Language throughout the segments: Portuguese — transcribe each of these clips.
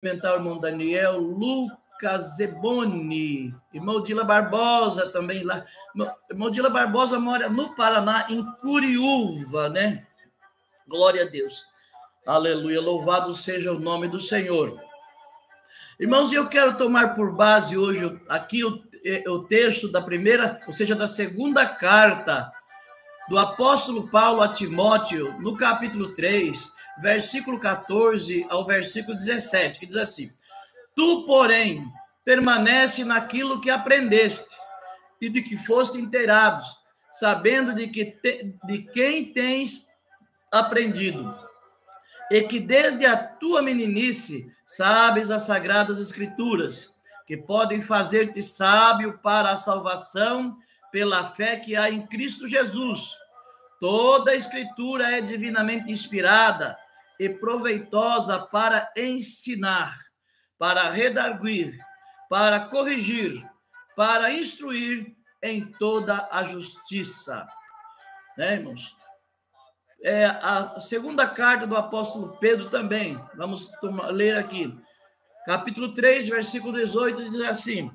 cumprimentar o irmão Daniel, Lucas Zeboni, irmão Dila Barbosa também lá. Irmão Dila Barbosa mora no Paraná, em Curiúva, né? Glória a Deus. Aleluia, louvado seja o nome do Senhor. Irmãos, eu quero tomar por base hoje aqui o texto da primeira, ou seja, da segunda carta do apóstolo Paulo a Timóteo, no capítulo 3, versículo 14 ao versículo 17, que diz assim: Tu, porém, permanece naquilo que aprendeste e de que foste inteirados, sabendo de quem tens aprendido, e que desde a tua meninice sabes as sagradas escrituras, que podem fazer-te sábio para a salvação pela fé que há em Cristo Jesus. Toda a escritura é divinamente inspirada e proveitosa para ensinar, para redarguir, para corrigir, para instruir em toda a justiça. Né, irmãos? A segunda carta do apóstolo Pedro também, vamos ler aqui, capítulo 3, versículo 18, diz assim: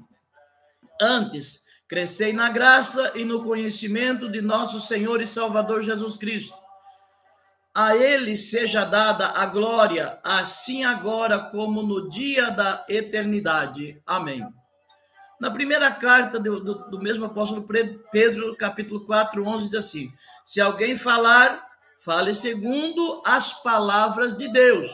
Antes, crescei na graça e no conhecimento de nosso Senhor e Salvador Jesus Cristo. A ele seja dada a glória, assim agora como no dia da eternidade. Amém. Na primeira carta do mesmo apóstolo Pedro, capítulo 4, 11, diz assim: Se alguém falar, fale segundo as palavras de Deus.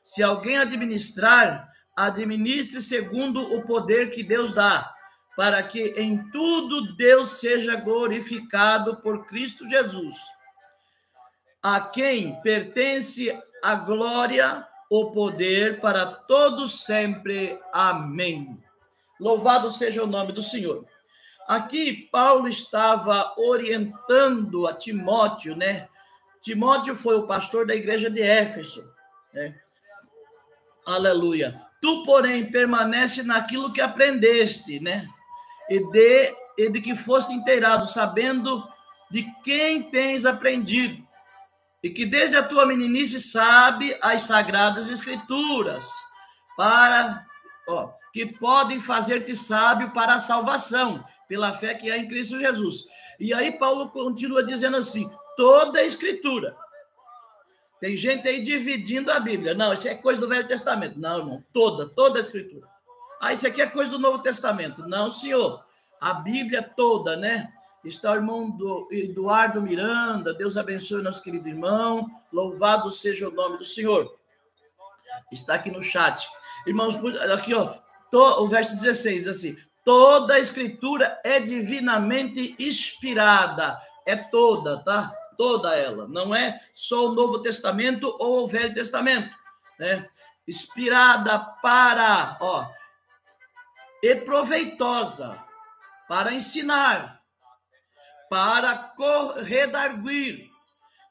Se alguém administrar, administre segundo o poder que Deus dá, para que em tudo Deus seja glorificado por Cristo Jesus, a quem pertence a glória, o poder para todos sempre. Amém. Louvado seja o nome do Senhor. Aqui Paulo estava orientando a Timóteo, né? Timóteo foi o pastor da igreja de Éfeso, né? Aleluia. Tu, porém, permanece naquilo que aprendeste, né? E de que foste inteirado, sabendo de quem tens aprendido, e que desde a tua meninice sabe as sagradas escrituras, que podem fazer-te sábio para a salvação, pela fé que há em Cristo Jesus. E aí Paulo continua dizendo assim: toda a escritura. Tem gente aí dividindo a Bíblia. Não, isso é coisa do Velho Testamento. Não, irmão, toda a escritura. Ah, isso aqui é coisa do Novo Testamento. Não, senhor. A Bíblia toda, né? Está o irmão Eduardo Miranda. Deus abençoe nosso querido irmão. Louvado seja o nome do Senhor. Está aqui no chat. Irmãos, aqui, ó, o verso 16, assim: toda a escritura é divinamente inspirada. É toda, tá? Toda ela. Não é só o Novo Testamento ou o Velho Testamento, né? Inspirada para, e proveitosa para ensinar, para redarguir,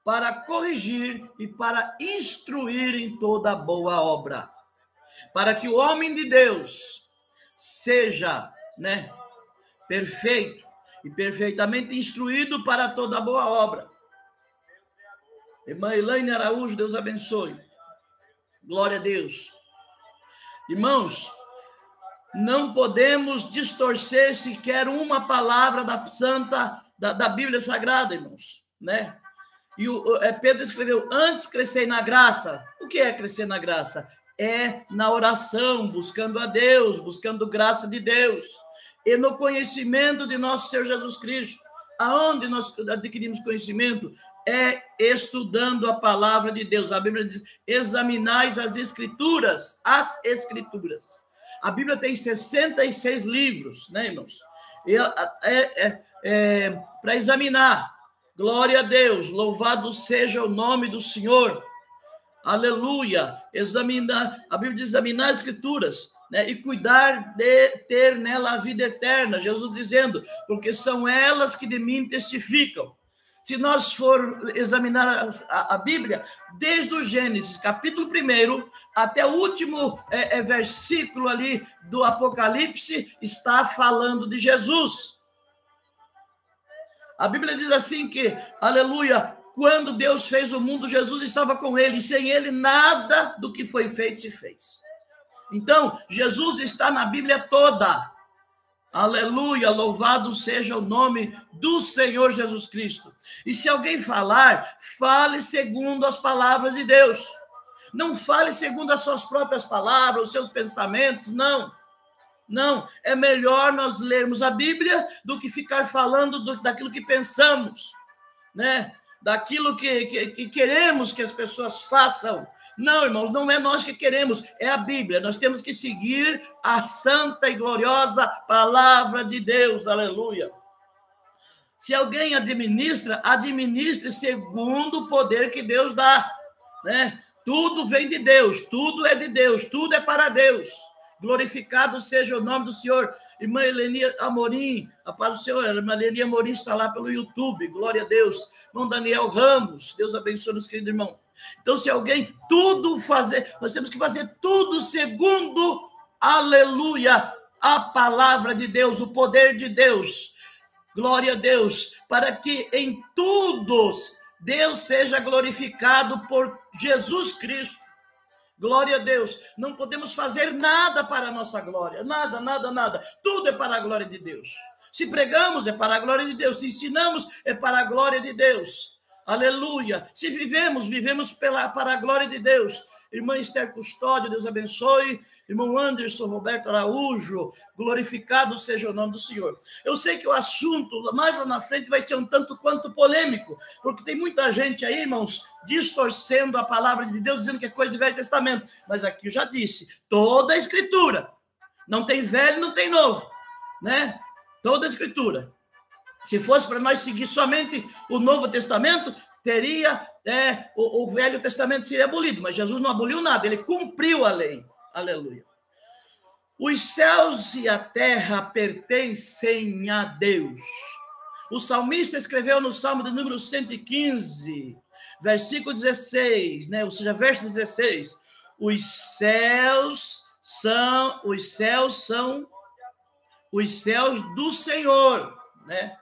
para corrigir e para instruir em toda boa obra, para que o homem de Deus seja, né, perfeito e perfeitamente instruído para toda boa obra. Irmã Elaine Araújo, Deus abençoe. Glória a Deus. Irmãos, não podemos distorcer sequer uma palavra da Bíblia Sagrada, irmãos, né? E Pedro escreveu: antes crescei na graça. O que é crescer na graça? É na oração, buscando a Deus, buscando graça de Deus, e no conhecimento de nosso Senhor Jesus Cristo. Aonde nós adquirimos conhecimento? É estudando a palavra de Deus. A Bíblia diz: examinais as escrituras, A Bíblia tem 66 livros, né, irmãos? Para examinar. Glória a Deus, louvado seja o nome do Senhor. Aleluia. A Bíblia diz: examinar as escrituras, né, e cuidar de ter nela a vida eterna. Jesus dizendo: porque são elas que de mim testificam. Se nós for examinar a Bíblia, desde o Gênesis, capítulo 1, até o último versículo ali do Apocalipse, está falando de Jesus. A Bíblia diz assim que, aleluia, quando Deus fez o mundo, Jesus estava com ele, e sem ele nada do que foi feito se fez. Então, Jesus está na Bíblia toda. Aleluia, louvado seja o nome do Senhor Jesus Cristo. E se alguém falar, fale segundo as palavras de Deus. Não fale segundo as suas próprias palavras, os seus pensamentos, não. Não, é melhor nós lermos a Bíblia do que ficar falando daquilo que pensamos, né? Daquilo que queremos que as pessoas façam. Não, irmãos, não é nós que queremos, é a Bíblia. Nós temos que seguir a santa e gloriosa palavra de Deus, aleluia. Se alguém administra, administre segundo o poder que Deus dá, né? Tudo vem de Deus, tudo é de Deus, tudo é para Deus. Glorificado seja o nome do Senhor. Irmã Eleni Amorim, a paz do Senhor. A irmã Eleni Amorim está lá pelo YouTube, glória a Deus. Irmão Daniel Ramos, Deus abençoe nos queridos irmãos. Então, se alguém tudo fazer, nós temos que fazer tudo segundo, aleluia, a palavra de Deus, o poder de Deus. Glória a Deus, para que em tudo Deus seja glorificado por Jesus Cristo. Glória a Deus. Não podemos fazer nada para a nossa glória. Nada, nada, nada. Tudo é para a glória de Deus. Se pregamos, é para a glória de Deus. Se ensinamos, é para a glória de Deus. Aleluia. Se vivemos, vivemos para a glória de Deus. Irmã Esther Custódio, Deus abençoe. Irmão Anderson Roberto Araújo, glorificado seja o nome do Senhor. Eu sei que o assunto, mais lá na frente, vai ser um tanto quanto polêmico, porque tem muita gente aí, irmãos, distorcendo a palavra de Deus, dizendo que é coisa do Velho Testamento. Mas aqui eu já disse, toda a Escritura. Não tem velho, não tem novo, né? Toda a Escritura. Se fosse para nós seguir somente o Novo Testamento, teria o Velho Testamento seria abolido, mas Jesus não aboliu nada, ele cumpriu a lei. Aleluia. Os céus e a terra pertencem a Deus. O salmista escreveu no Salmo de número 115, versículo 16, né? Ou seja, verso 16. Os céus são os céus do Senhor, né?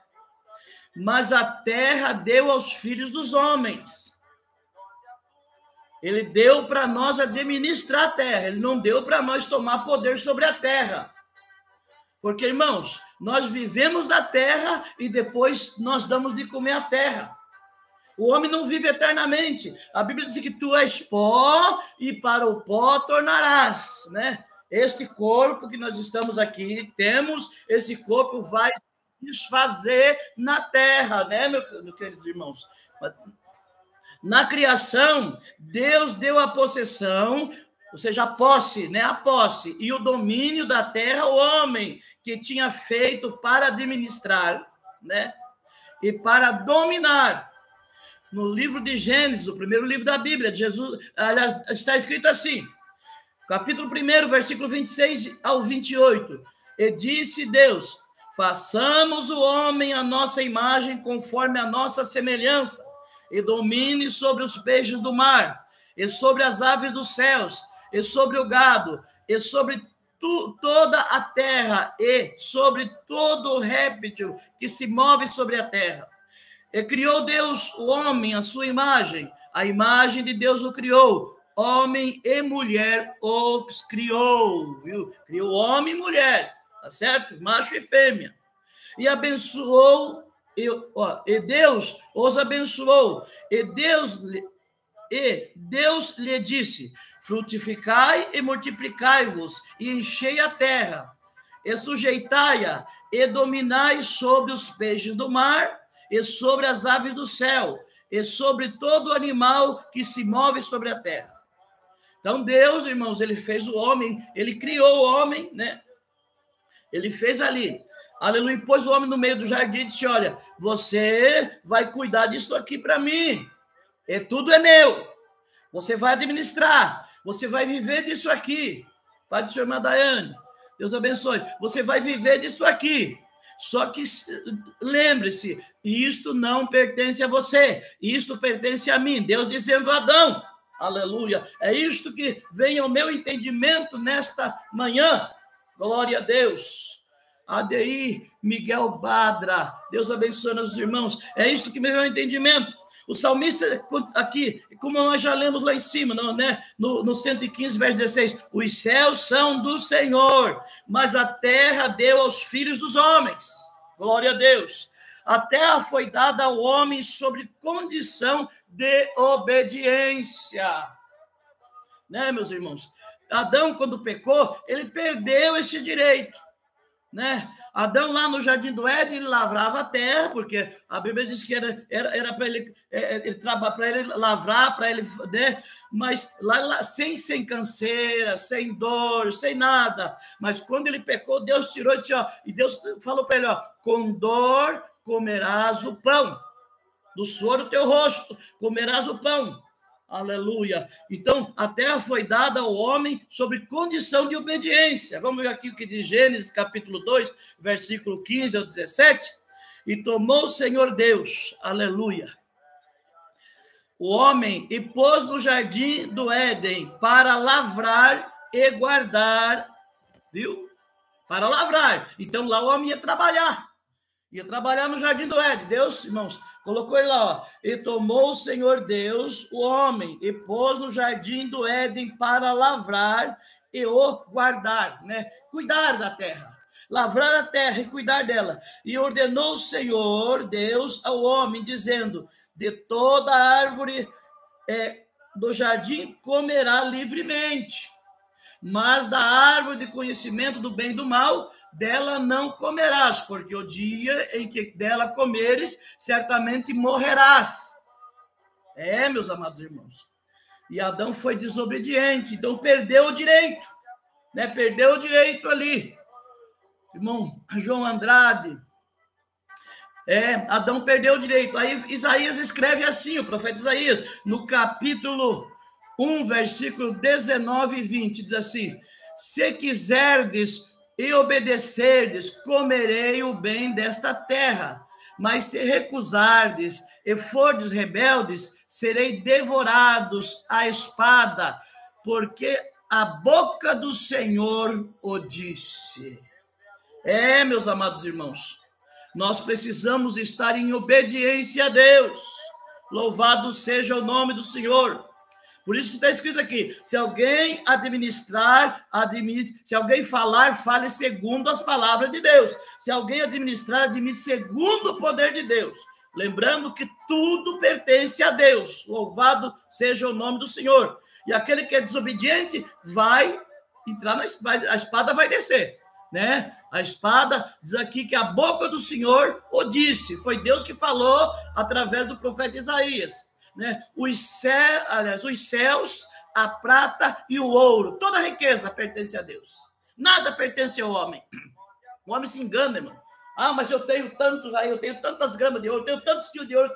Mas a terra deu aos filhos dos homens. Ele deu para nós administrar a terra. Ele não deu para nós tomar poder sobre a terra. Porque, irmãos, nós vivemos da terra e depois nós damos de comer a terra. O homem não vive eternamente. A Bíblia diz que tu és pó e para o pó tornarás, né? Este corpo que nós estamos aqui, temos, esse corpo vai desfazer na terra, né, meus queridos irmãos? Na criação, Deus deu a possessão, ou seja, a posse, né, a posse e o domínio da terra ao homem, que tinha feito para administrar, né, e para dominar. No livro de Gênesis, o primeiro livro da Bíblia, Jesus, aliás, está escrito assim, capítulo 1, versículo 26 ao 28, e disse Deus: façamos o homem à nossa imagem, conforme a nossa semelhança, e domine sobre os peixes do mar, e sobre as aves dos céus, e sobre o gado, e sobre toda a terra, e sobre todo o réptil que se move sobre a terra. E criou Deus o homem à sua imagem, a imagem de Deus o criou, homem e mulher os criou, viu? Criou homem e mulher. Tá certo? Macho e fêmea. E abençoou, e Deus os abençoou. E Deus lhe disse: frutificai e multiplicai-vos, e enchei a terra, e sujeitai-a, e dominai sobre os peixes do mar, e sobre as aves do céu, e sobre todo animal que se move sobre a terra. Então, Deus, irmãos, ele fez o homem, ele criou o homem, né? Ele fez ali, aleluia, e pôs o homem no meio do jardim e disse: olha, você vai cuidar disso aqui para mim, e tudo é meu, você vai administrar, você vai viver disso aqui. Pai do Senhor, irmã Daiane, Deus abençoe, você vai viver disso aqui, só que lembre-se, isto não pertence a você, isto pertence a mim. Deus dizendo a Adão, aleluia, é isto que vem ao meu entendimento nesta manhã. Glória a Deus. ADI Miguel Badra, Deus abençoe os irmãos. É isso que me veio ao entendimento. O salmista aqui, como nós já lemos lá em cima, né? no 115, verso 16, os céus são do Senhor, mas a terra deu aos filhos dos homens. Glória a Deus. A terra foi dada ao homem sobre condição de obediência. Né, meus irmãos? Adão, quando pecou, ele perdeu esse direito, né? Adão, lá no Jardim do Éden, ele lavrava a terra, porque a Bíblia diz que era para ele, para ele lavrar, para ele, né? Mas lá sem canseira, sem dor, sem nada. Mas quando ele pecou, Deus tirou e disse, ó, e Deus falou para ele, ó, com dor comerás o pão, do suor do teu rosto comerás o pão. Aleluia. Então, a terra foi dada ao homem sobre condição de obediência. Vamos ver aqui o que diz Gênesis, capítulo 2, versículo 15 ao 17. E tomou o Senhor Deus, aleluia, o homem e pôs no jardim do Éden para lavrar e guardar, viu? Para lavrar. Então, lá o homem ia trabalhar no jardim do Éden. Deus, irmãos, colocou ele lá, ó. E tomou o Senhor Deus o homem e pôs no jardim do Éden para lavrar e o guardar, né? Cuidar da terra, lavrar a terra e cuidar dela. E ordenou o Senhor Deus ao homem, dizendo, de toda árvore do jardim comerá livremente, mas da árvore de conhecimento do bem e do mal, dela não comerás, porque o dia em que dela comeres, certamente morrerás. Meus amados irmãos. E Adão foi desobediente, então perdeu o direito, né? Perdeu o direito ali. Irmão João Andrade, Adão perdeu o direito. Aí Isaías escreve assim, o profeta Isaías, no capítulo 1, versículo 19 e 20, diz assim, se quiserdes e obedecerdes, comerei o bem desta terra. Mas se recusardes e fordes rebeldes, serei devorados à espada, porque a boca do Senhor o disse. Meus amados irmãos, nós precisamos estar em obediência a Deus. Louvado seja o nome do Senhor. Por isso que está escrito aqui, se alguém administrar, administre. Se alguém falar, fale segundo as palavras de Deus. Se alguém administrar, administre segundo o poder de Deus. Lembrando que tudo pertence a Deus. Louvado seja o nome do Senhor. E aquele que é desobediente vai entrar na espada, a espada vai descer, né? A espada diz aqui que a boca do Senhor o disse. Foi Deus que falou através do profeta Isaías. Né? Os céus, a prata e o ouro, toda a riqueza pertence a Deus. Nada pertence ao homem. O homem se engana, irmão. Mas eu tenho tantos aí, eu tenho tantas gramas de ouro, eu tenho tantos quilos de ouro,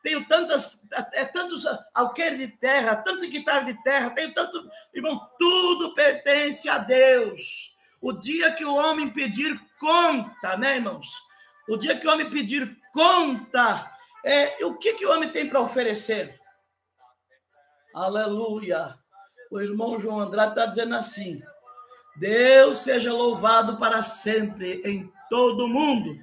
tenho tantos alqueires de terra, tantos hectares de terra, tenho tanto... Irmão, tudo pertence a Deus. O dia que o homem pedir conta, né, irmãos? O dia que o homem pedir conta... o que o homem tem para oferecer? Aleluia. O irmão João Andrade está dizendo assim, Deus seja louvado para sempre em todo o mundo.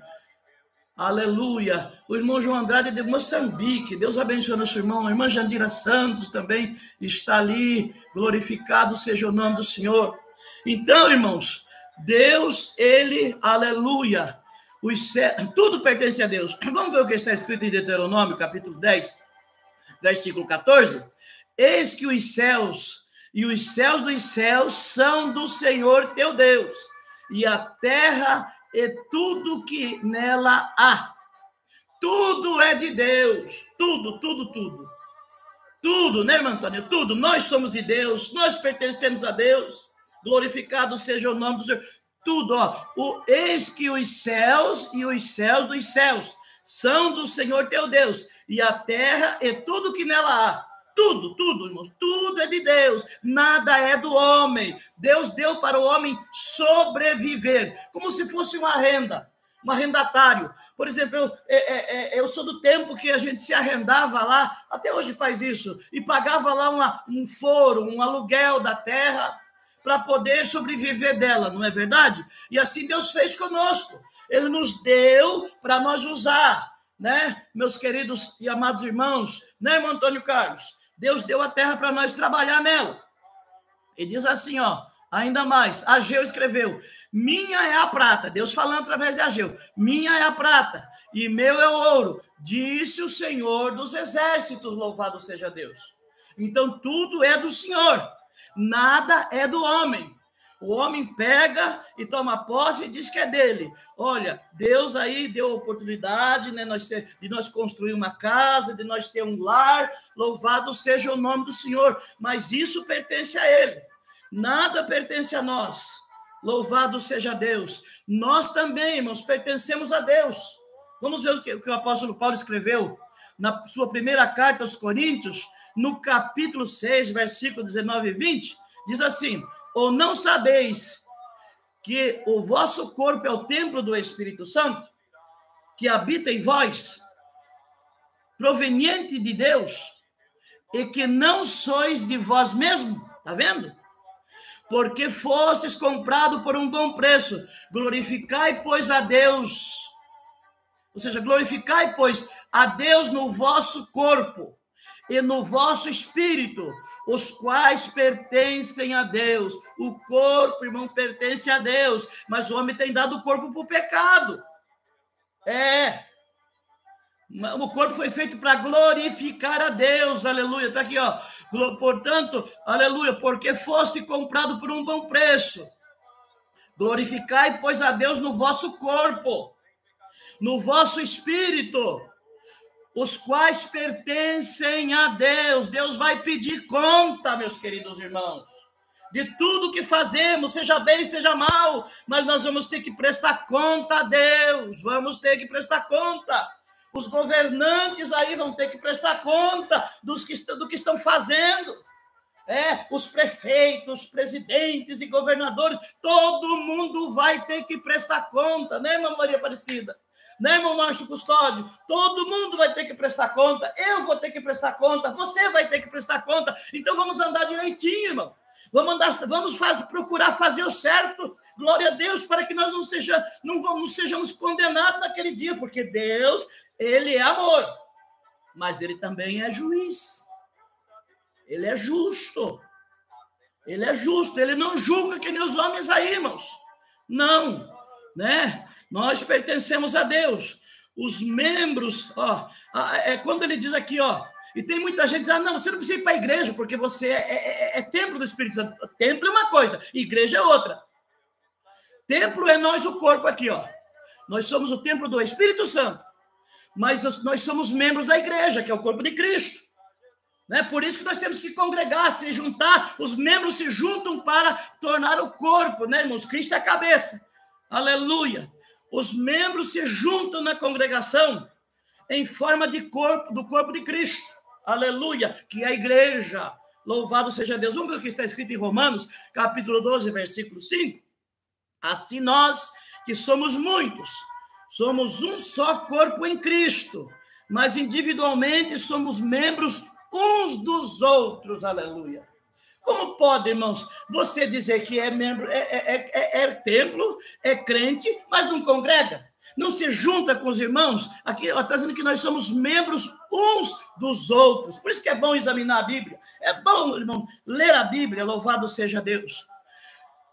Aleluia. O irmão João Andrade é de Moçambique. Deus abençoe nosso irmão. A irmã Jandira Santos também está ali. Glorificado seja o nome do Senhor. Então, irmãos, Deus, ele, aleluia, tudo pertence a Deus. Vamos ver o que está escrito em Deuteronômio, capítulo 10, versículo 14. Eis que os céus e os céus dos céus são do Senhor teu Deus, e a terra e tudo que nela há. Tudo é de Deus. Tudo, tudo, tudo. Tudo, né, irmã Antônia? Tudo. Nós somos de Deus, nós pertencemos a Deus. Glorificado seja o nome do Senhor. Tudo, eis que os céus e os céus dos céus são do Senhor teu Deus, e a terra e tudo que nela há. Tudo, tudo, irmãos, tudo é de Deus, nada é do homem. Deus deu para o homem sobreviver, como se fosse uma renda, um arrendatário. Por exemplo, eu sou do tempo que a gente se arrendava lá, até hoje faz isso, e pagava lá um foro, um aluguel da terra, para poder sobreviver dela, não é verdade? E assim Deus fez conosco. Ele nos deu para nós usar, né? Meus queridos e amados irmãos, né, irmão Antônio Carlos? Deus deu a terra para nós trabalhar nela. E diz assim, ó, ainda mais, Ageu escreveu, minha é a prata, Deus falando através de Ageu, minha é a prata e meu é o ouro, disse o Senhor dos exércitos, louvado seja Deus. Então, tudo é do Senhor, nada é do homem. O homem pega e toma posse e diz que é dele. Olha, Deus aí deu a oportunidade, né, de nós construir uma casa, de nós ter um lar, louvado seja o nome do Senhor, mas isso pertence a ele. Nada pertence a nós. Louvado seja Deus. Nós também, irmãos, pertencemos a Deus. Vamos ver o que o apóstolo Paulo escreveu na sua primeira carta aos Coríntios, no capítulo 6, versículo 19 e 20, diz assim, ou não sabeis que o vosso corpo é o templo do Espírito Santo, que habita em vós, proveniente de Deus, e que não sois de vós mesmo, tá vendo? Porque fostes comprado por um bom preço, glorificai, pois, a Deus, ou seja, glorificai, pois, a Deus no vosso corpo, e no vosso espírito, os quais pertencem a Deus. O corpo, irmão, pertence a Deus, mas o homem tem dado o corpo para o pecado. O corpo foi feito para glorificar a Deus, aleluia. Está aqui, ó. Portanto, aleluia, porque foste comprado por um bom preço. Glorificai, pois, a Deus no vosso corpo, no vosso espírito, os quais pertencem a Deus. Deus vai pedir conta, meus queridos irmãos, de tudo que fazemos, seja bem, seja mal, mas nós vamos ter que prestar conta a Deus, vamos ter que prestar conta. Os governantes aí vão ter que prestar conta do que estão fazendo. Os prefeitos, presidentes e governadores, todo mundo vai ter que prestar conta, né, irmã Maria Aparecida? Né, irmão Márcio Custódio? Todo mundo vai ter que prestar conta, eu vou ter que prestar conta, você vai ter que prestar conta. Então vamos andar direitinho, irmão. Vamos procurar fazer o certo. Glória a Deus, para que nós não sejamos condenados naquele dia, porque Deus, ele é amor, mas ele também é juiz. Ele é justo. Ele é justo, ele não julga que nem os homens aí, irmãos. Não, né? Nós pertencemos a Deus. Os membros, quando ele diz aqui, e tem muita gente que diz, não, você não precisa ir para a igreja, porque você é templo do Espírito Santo. Templo é uma coisa, igreja é outra. Templo é nós, o corpo aqui, Nós somos o templo do Espírito Santo, mas nós somos membros da igreja, que é o corpo de Cristo. Né? Por isso que nós temos que congregar, se juntar, os membros se juntam para tornar o corpo, né, irmãos? Cristo é a cabeça. Aleluia. Os membros se juntam na congregação em forma de corpo, do corpo de Cristo. Aleluia, que é a igreja. Louvado seja Deus. Vamos ver o que está escrito em Romanos, capítulo 12, versículo 5. Assim nós, que somos muitos, somos um só corpo em Cristo, mas individualmente somos membros uns dos outros. Aleluia. Como pode, irmãos, você dizer que é membro, é templo, é crente, mas não congrega? Não se junta com os irmãos? Aqui está dizendo que nós somos membros uns dos outros. Por isso que é bom examinar a Bíblia. É bom, irmão, ler a Bíblia, louvado seja Deus.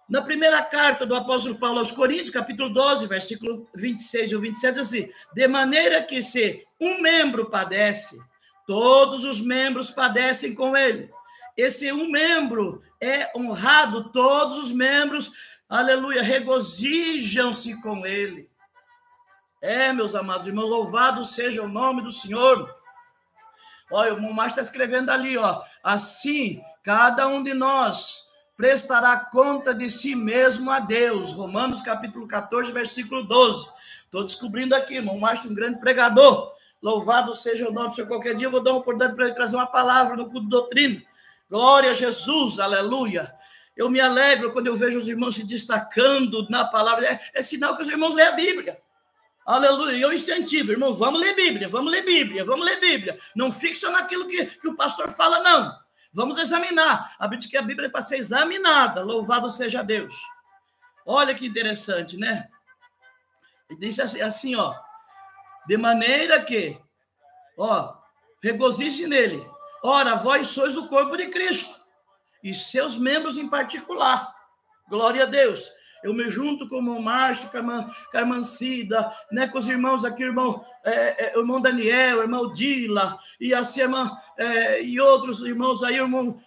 Na primeira carta do apóstolo Paulo aos Coríntios, capítulo 12, versículo 26 e 27, diz assim, de maneira que se um membro padece, todos os membros padecem com ele. Esse um membro é honrado, todos os membros, aleluia, regozijam-se com ele. Meus amados irmãos, louvado seja o nome do Senhor. Olha, o irmão Márcio está escrevendo ali, assim, cada um de nós prestará conta de si mesmo a Deus. Romanos capítulo 14, versículo 12. Estou descobrindo aqui, irmão Márcio, um grande pregador. Louvado seja o nome do Senhor. Qualquer dia eu vou dar uma oportunidade para ele trazer uma palavra no culto de doutrina. Glória a Jesus, aleluia. Eu me alegro quando eu vejo os irmãos se destacando na palavra. É sinal que os irmãos leem a Bíblia. Aleluia. E eu incentivo, irmãos, vamos ler Bíblia, vamos ler Bíblia, vamos ler Bíblia. Não fique só naquilo que o pastor fala, não. Vamos examinar. A Bíblia diz que a Bíblia é para ser examinada. Louvado seja Deus. Olha que interessante, né? Ele disse assim, de maneira que, regozije nele. Ora, vós sois o corpo de Cristo, e seus membros em particular. Glória a Deus. Eu me junto com o irmão Márcio, com a irmã Cida, né, com os irmãos aqui, o irmão Daniel, o irmão Dila, e assim, e outros irmãos aí, o irmão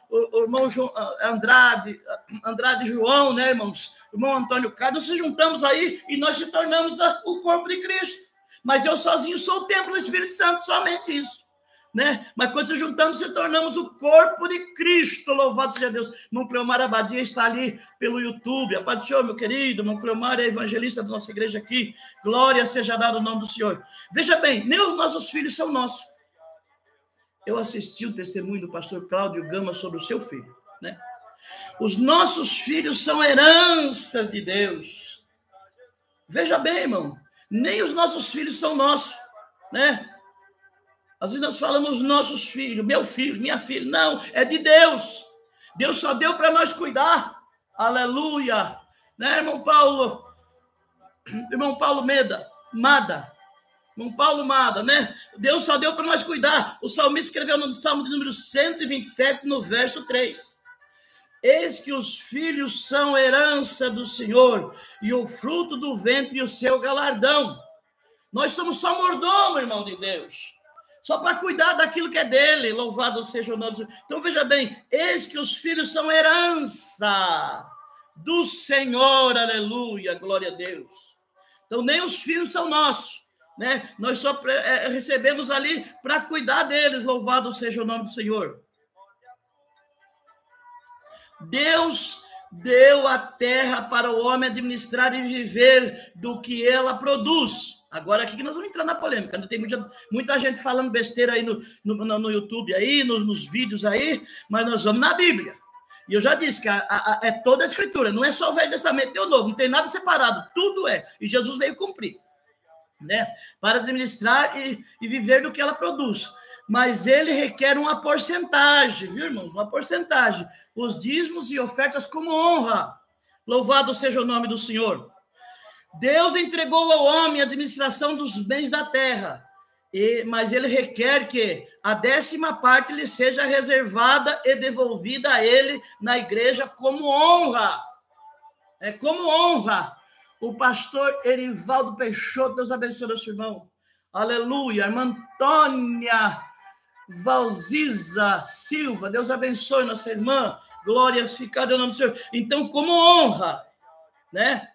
Andrade João, né, irmãos? O irmão Antônio Carlos, nós se juntamos aí e nós se tornamos o corpo de Cristo. Mas eu sozinho sou o templo do Espírito Santo, somente isso. Né? Mas quando se juntamos, se tornamos o corpo de Cristo, louvado seja Deus. Irmão Cleomar Abadia está ali pelo YouTube, a paz do Senhor, meu querido. Irmão Cleomar é evangelista da nossa igreja aqui, glória seja dada o nome do Senhor. Veja bem, nem os nossos filhos são nossos. Eu assisti o testemunho do pastor Cláudio Gama sobre o seu filho, né? Os nossos filhos são heranças de Deus. Veja bem, irmão, nem os nossos filhos são nossos, né? Às vezes nós falamos nossos filhos, meu filho, minha filha. Não, é de Deus. Deus só deu para nós cuidar. Aleluia. Né, irmão Paulo? Irmão Paulo Mada, né? Deus só deu para nós cuidar. O salmista escreveu no Salmo de número 127, no verso 3. Eis que os filhos são herança do Senhor, e o fruto do ventre o seu galardão. Nós somos só mordomo, irmão de Deus. Só para cuidar daquilo que é dele, louvado seja o nome do Senhor. Então, veja bem, eis que os filhos são herança do Senhor, aleluia, glória a Deus. Então, nem os filhos são nossos, né? Nós só recebemos ali para cuidar deles, louvado seja o nome do Senhor. Deus deu a terra para o homem administrar e viver do que ela produz. Agora aqui que nós vamos entrar na polêmica. Tem muita gente falando besteira aí no YouTube, aí, nos vídeos aí, mas nós vamos na Bíblia. E eu já disse que é toda a Escritura, não é só o Velho Testamento e o Novo, não tem nada separado, tudo é. E Jesus veio cumprir, né? Para administrar e viver do que ela produz. Mas ele requer uma porcentagem, viu, irmãos? Uma porcentagem. Os dízimos e ofertas como honra. Louvado seja o nome do Senhor. Deus entregou ao homem a administração dos bens da terra, mas ele requer que a 10ª lhe seja reservada e devolvida a ele na igreja como honra. É como honra. O pastor Erivaldo Peixoto, Deus abençoe o seu irmão. Aleluia. Irmã Antônia Valziza Silva, Deus abençoe nossa irmã. Glorificado é o nome do Senhor. Então, como honra, né?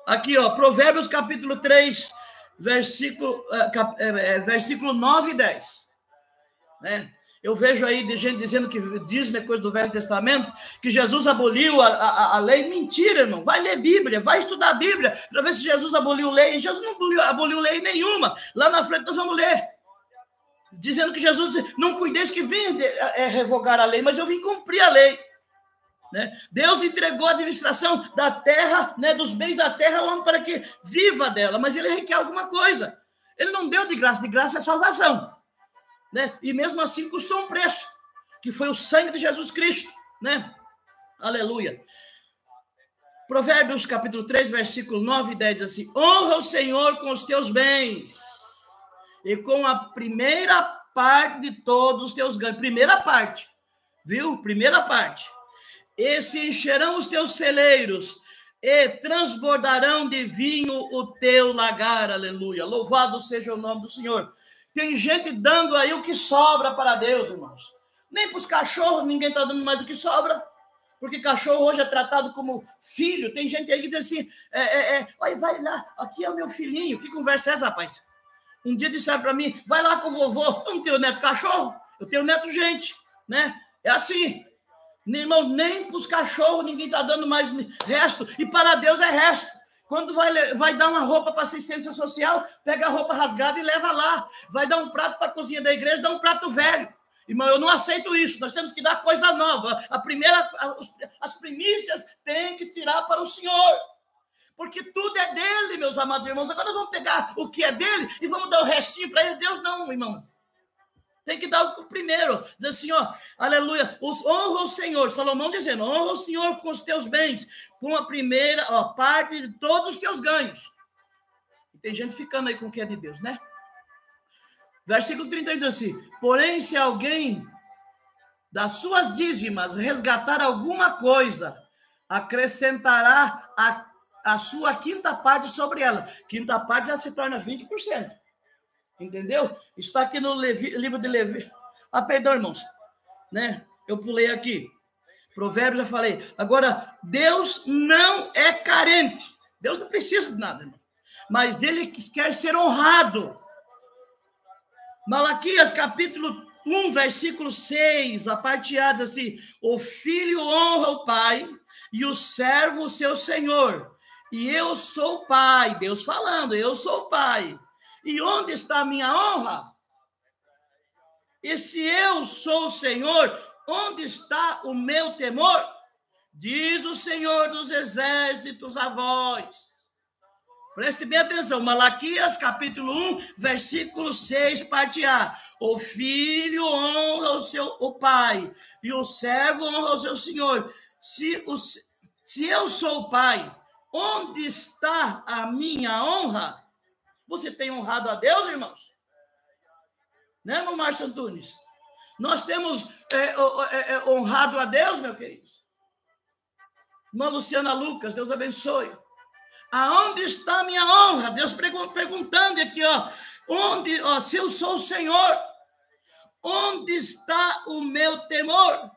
Aqui, ó, Provérbios capítulo 3, versículo 9 e 10. Né? Eu vejo aí de gente dizendo que dízimo é coisa do Velho Testamento, que Jesus aboliu a lei. Mentira, irmão. Vai ler Bíblia, vai estudar a Bíblia, para ver se Jesus aboliu lei. Jesus não aboliu lei nenhuma. Lá na frente nós vamos ler. Dizendo que Jesus, não cuideis que vim revogar a lei, mas eu vim cumprir a lei. Né? Deus entregou a administração da terra, né, dos bens da terra ao homem para que viva dela, mas ele requer alguma coisa. Ele não deu de graça é salvação. Né? E mesmo assim custou um preço, que foi o sangue de Jesus Cristo. Né? Aleluia. Provérbios capítulo 3, versículo 9 e 10 diz assim: honra o Senhor com os teus bens e com a primeira parte de todos os teus ganhos. Primeira parte, viu? Primeira parte. E se encherão os teus celeiros, e transbordarão de vinho o teu lagar, aleluia. Louvado seja o nome do Senhor. Tem gente dando aí o que sobra para Deus, irmãos. Nem para os cachorros ninguém está dando mais o que sobra, porque cachorro hoje é tratado como filho. Tem gente aí que diz assim, olha, vai lá, aqui é o meu filhinho. Que conversa é essa, rapaz? Um dia disseram para mim, vai lá com o vovô. Eu não tenho neto cachorro, eu tenho neto gente, né? É assim. Irmão, nem para os cachorros ninguém está dando mais resto, e para Deus é resto. Quando vai dar uma roupa para assistência social, pega a roupa rasgada e leva lá. Vai dar um prato para a cozinha da igreja, dá um prato velho. Irmão, eu não aceito isso, nós temos que dar coisa nova. As primícias tem que tirar para o Senhor, porque tudo é dele, meus amados irmãos. Agora nós vamos pegar o que é dele e vamos dar o restinho para ele. Deus não, irmão. Tem que dar o primeiro. Diz assim, ó, aleluia. Honra o Senhor, Salomão dizendo, honra o Senhor com os teus bens, com a primeira parte de todos os teus ganhos. E tem gente ficando aí com o que é de Deus, né? Versículo 31 diz assim: porém, se alguém das suas dízimas resgatar alguma coisa, acrescentará a sua quinta parte sobre ela. Quinta parte já se torna 20%. Entendeu? Está aqui no livro de Levi. Ah, perdão, irmãos. Né? Eu pulei aqui. Provérbios, já falei. Agora, Deus não é carente. Deus não precisa de nada, irmão. Mas ele quer ser honrado. Malaquias, capítulo 1, versículo 6, a parte A diz assim: o filho honra o pai e o servo o seu senhor. E eu sou o pai. Deus falando, eu sou o pai. E onde está a minha honra? E se eu sou o Senhor, onde está o meu temor? Diz o Senhor dos exércitos a vós. Preste bem atenção, Malaquias, capítulo 1, versículo 6, parte A. O filho honra o pai, e o servo honra o seu senhor. Se eu sou o pai, onde está a minha honra? Você tem honrado a Deus, irmãos? Né, irmão Márcio Antunes? Nós temos honrado a Deus, meu querido. Irmã Luciana Lucas, Deus abençoe. Aonde está a minha honra? Deus perguntando aqui, se eu sou o Senhor, onde está o meu temor?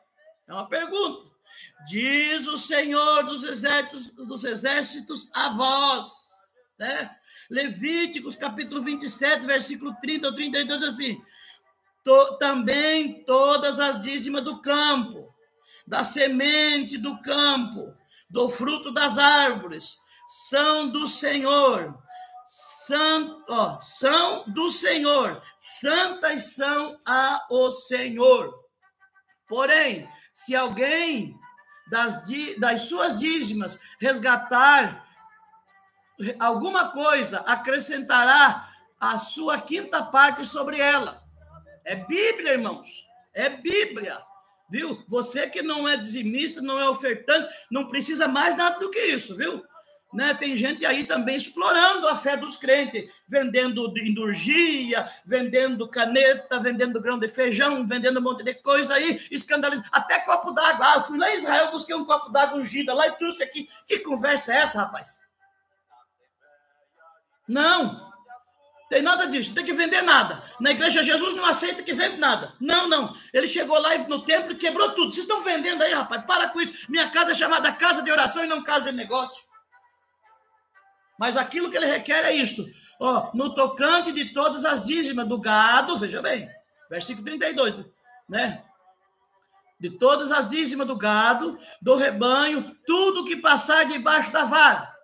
É uma pergunta. Diz o Senhor dos exércitos a vós, né? Levíticos, capítulo 27, versículo 30 ao 32, assim: também todas as dízimas do campo, da semente do campo, do fruto das árvores, são do Senhor, são do Senhor, santas são ao Senhor. Porém, se alguém das suas dízimas resgatar alguma coisa, acrescentará a sua quinta parte sobre ela. É Bíblia, irmãos. É Bíblia. Viu? Você que não é dizimista, não é ofertante, não precisa mais nada do que isso, viu? Né? Tem gente aí também explorando a fé dos crentes, vendendo indulgia, vendendo caneta, vendendo grão de feijão, vendendo um monte de coisa aí, escandalizando. Até copo d'água. Eu fui lá em Israel, busquei um copo d'água ungida lá e trouxe aqui. Que conversa é essa, rapaz? Não, tem nada disso, não tem que vender nada. Na igreja Jesus não aceita que vende nada. Não. Ele chegou lá no templo e quebrou tudo. Vocês estão vendendo aí, rapaz? Para com isso. Minha casa é chamada casa de oração e não casa de negócio. Mas aquilo que ele requer é isto. No tocante de todas as dízimas do gado, veja bem, versículo 32, né? De todas as dízimas do gado, do rebanho, tudo que passar debaixo da vara.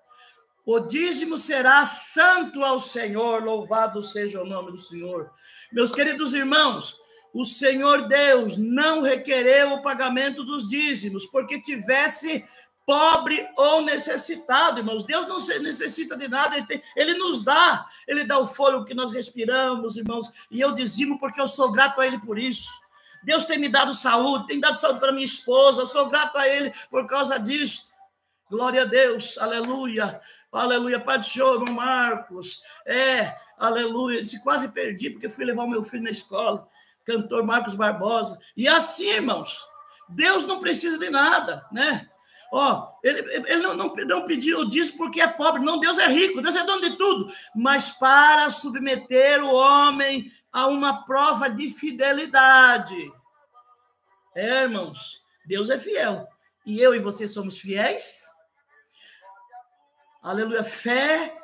O dízimo será santo ao Senhor, louvado seja o nome do Senhor. Meus queridos irmãos, o Senhor Deus não requereu o pagamento dos dízimos, porque tivesse pobre ou necessitado, irmãos. Deus não necessita de nada, ele nos dá, ele dá o fôlego que nós respiramos, irmãos, e eu dizimo porque eu sou grato a ele por isso. Deus tem me dado saúde, tem dado saúde para minha esposa, eu sou grato a ele por causa disso. Glória a Deus, aleluia, aleluia, Pai do Senhor, irmão Marcos, aleluia, disse, quase perdi, porque fui levar o meu filho na escola, cantor Marcos Barbosa, e assim, irmãos, Deus não precisa de nada, né? Ele não pediu disso porque é pobre, não, Deus é rico, Deus é dono de tudo, mas para submeter o homem a uma prova de fidelidade. Irmãos, Deus é fiel, e eu e você somos fiéis? Aleluia, fé,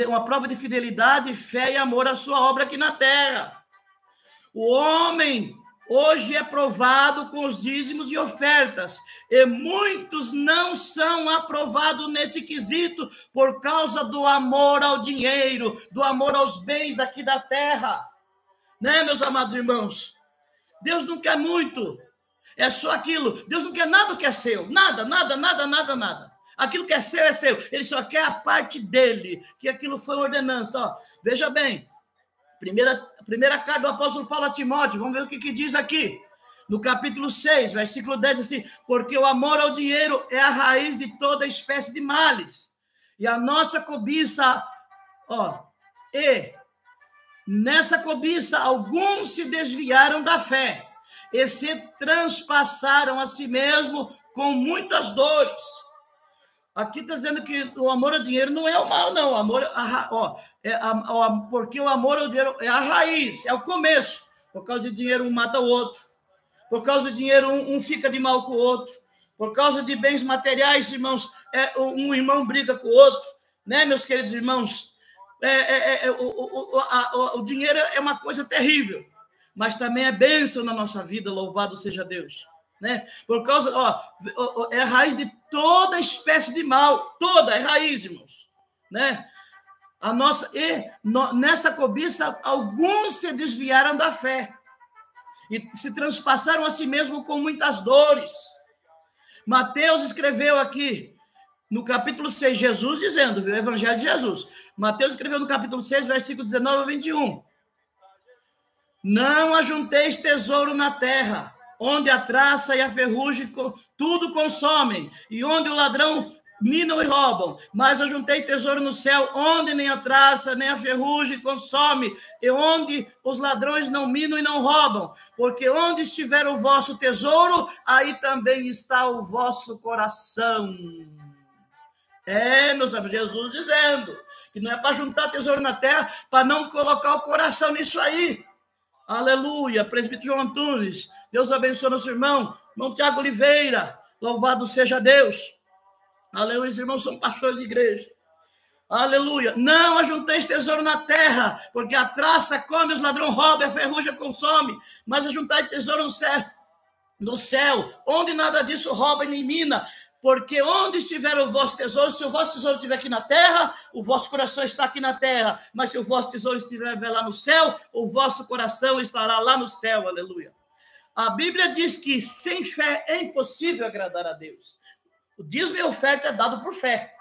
uma prova de fidelidade, fé e amor à sua obra aqui na terra. O homem hoje é provado com os dízimos e ofertas, e muitos não são aprovados nesse quesito por causa do amor ao dinheiro, do amor aos bens daqui da terra. Né, meus amados irmãos? Deus não quer muito, é só aquilo. Deus não quer nada que é seu, nada. Aquilo que é seu, ele só quer a parte dele, que aquilo foi uma ordenança. Veja bem, primeira carta do apóstolo Paulo a Timóteo, vamos ver o que diz aqui, no capítulo 6, versículo 10, diz assim: porque o amor ao dinheiro é a raiz de toda espécie de males, e a nossa cobiça, Nessa cobiça, alguns se desviaram da fé e se transpassaram a si mesmo com muitas dores. Aqui está dizendo que o amor ao dinheiro não é o mal, não. O amor, porque o amor ao dinheiro é a raiz, é o começo. Por causa de dinheiro, um mata o outro. Por causa de dinheiro, um fica de mal com o outro. Por causa de bens materiais, irmãos, um irmão briga com o outro. Né, meus queridos irmãos? O dinheiro é uma coisa terrível, mas também é bênção na nossa vida, louvado seja Deus. Né? Por causa, é a raiz de toda espécie de mal, toda, é raiz, irmãos. Né? Nessa cobiça, alguns se desviaram da fé e se transpassaram a si mesmo com muitas dores. Mateus escreveu aqui, no capítulo 6, Jesus dizendo, viu? O Evangelho de Jesus. Mateus escreveu no capítulo 6, versículo 19 a 21. Não ajunteis tesouro na terra, onde a traça e a ferrugem tudo consomem, e onde o ladrão minam e roubam, mas ajuntei tesouro no céu, onde nem a traça, nem a ferrugem consome, e onde os ladrões não minam e não roubam, porque onde estiver o vosso tesouro, aí também está o vosso coração. Meus amigos, Jesus dizendo que não é para juntar tesouro na terra, para não colocar o coração nisso aí. Aleluia, presbítero João Antunes, Deus abençoe nosso irmão Tiago Oliveira, louvado seja Deus. Aleluia, os irmãos são pastores de igreja. Aleluia, não ajunteis tesouro na terra, porque a traça come, os ladrões roubam, a ferrugem consome, mas ajuntai tesouro no céu, onde nada disso rouba e nem mina, porque onde estiver o vosso tesouro, se o vosso tesouro estiver aqui na terra, o vosso coração está aqui na terra, mas se o vosso tesouro estiver lá no céu, o vosso coração estará lá no céu, aleluia. A Bíblia diz que sem fé é impossível agradar a Deus. O dízimo e a oferta é dado por fé.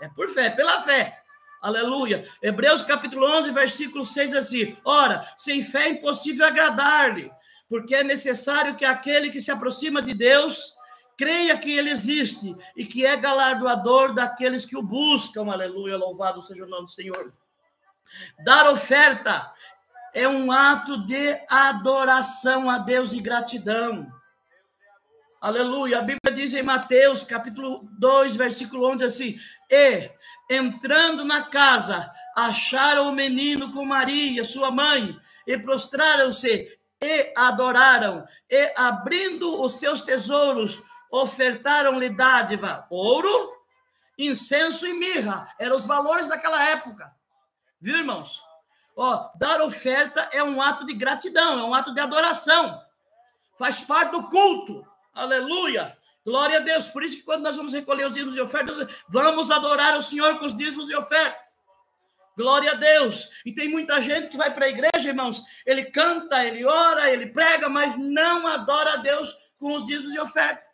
É por fé, pela fé. Aleluia. Hebreus capítulo 11, versículo 6, assim. Ora, sem fé é impossível agradar-lhe, porque é necessário que aquele que se aproxima de Deus creia que ele existe e que é galardoador daqueles que o buscam. Aleluia, louvado seja o nome do Senhor. Dar oferta é um ato de adoração a Deus e gratidão. Aleluia. A Bíblia diz em Mateus, capítulo 2, versículo 11, assim: e, entrando na casa, acharam o menino com Maria, sua mãe, e prostraram-se e adoraram, e, abrindo os seus tesouros, ofertaram-lhe dádiva, ouro, incenso e mirra. Eram os valores daquela época. Viu, irmãos? Dar oferta é um ato de gratidão, é um ato de adoração. Faz parte do culto. Aleluia. Glória a Deus. Por isso que quando nós vamos recolher os dízimos e ofertas, vamos adorar o Senhor com os dízimos e ofertas. Glória a Deus. E tem muita gente que vai para a igreja, irmãos, ele canta, ele ora, ele prega, mas não adora a Deus com os dízimos e ofertas.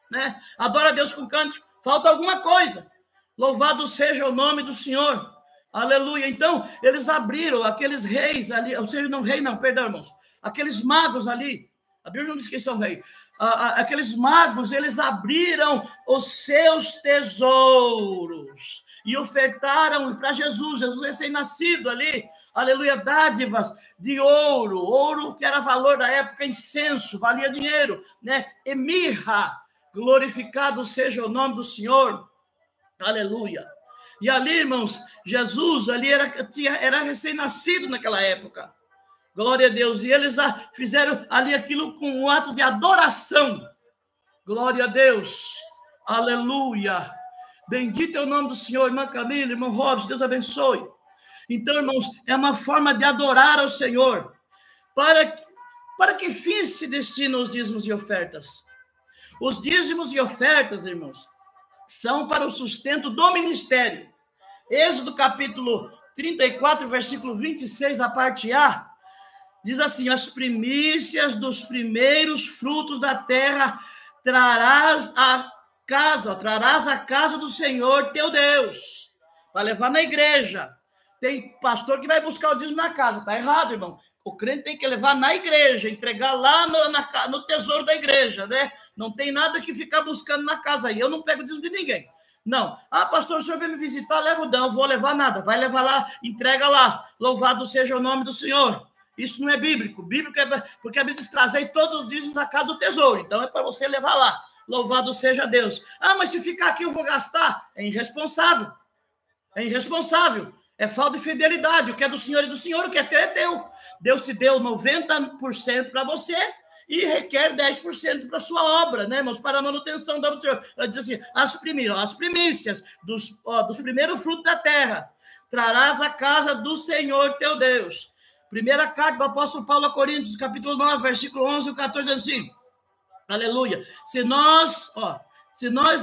Né? Adora a Deus com cântico, falta alguma coisa. Louvado seja o nome do Senhor. Aleluia. Então, eles abriram aqueles reis ali, ou seja, não rei, não, perdão, irmãos. Aqueles magos ali, a Bíblia não diz que são reis. Aqueles magos, eles abriram os seus tesouros e ofertaram para Jesus, recém-nascido ali, aleluia, dádivas de ouro que era valor da época, incenso, valia dinheiro, né? E mirra. Glorificado seja o nome do Senhor. Aleluia. E ali, irmãos, Jesus ali era recém-nascido naquela época. Glória a Deus. E eles fizeram ali aquilo com um ato de adoração. Glória a Deus. Aleluia. Bendito é o nome do Senhor, irmã Camila, irmão Robson, Deus abençoe. Então, irmãos, é uma forma de adorar ao Senhor. Para que fins se destinam os dízimos e ofertas? Os dízimos e ofertas, irmãos, são para o sustento do ministério. Êxodo capítulo 34, versículo 26, a parte A, diz assim: as primícias dos primeiros frutos da terra trarás à casa do Senhor teu Deus, para levar na igreja. Tem pastor que vai buscar o dízimo na casa, tá errado, irmão. O crente tem que levar na igreja, entregar lá no tesouro da igreja, né? Não tem nada que ficar buscando na casa aí. Eu não pego dízimo de ninguém. Não. Ah, pastor, o senhor vem me visitar, não vou levar nada. Vai levar lá, entrega lá. Louvado seja o nome do Senhor. Isso não é bíblico. Bíblico é porque a Bíblia diz: trazei todos os dízimos da casa do tesouro. Então é para você levar lá. Louvado seja Deus. Ah, mas se ficar aqui eu vou gastar. É irresponsável. É irresponsável. É falta de fidelidade. O que é do Senhor e do Senhor, o que é teu é teu. Deus te deu 90% para você e requer 10% para a sua obra, né, irmãos? Para a manutenção da obra do Senhor. Ela diz assim: as primícias dos primeiros frutos da terra trarás à casa do Senhor teu Deus. Primeira carta do apóstolo Paulo a Coríntios, capítulo 9, versículo 11 e 14, assim. Aleluia. Se nós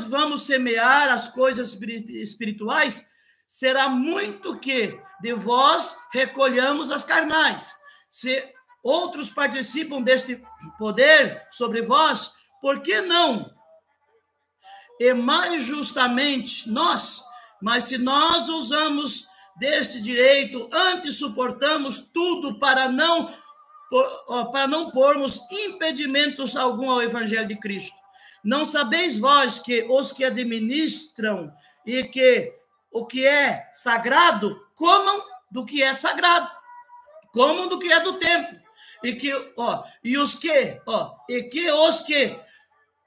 vamos semear as coisas espirituais, será muito que de vós recolhamos as carnais. Se outros participam deste poder sobre vós, por que não? E mais justamente nós, mas se nós usamos desse direito, antes suportamos tudo para não pormos impedimentos algum ao evangelho de Cristo. Não sabeis vós que os que administram e que o que é sagrado, comam do que é sagrado, comam do que é do templo, os que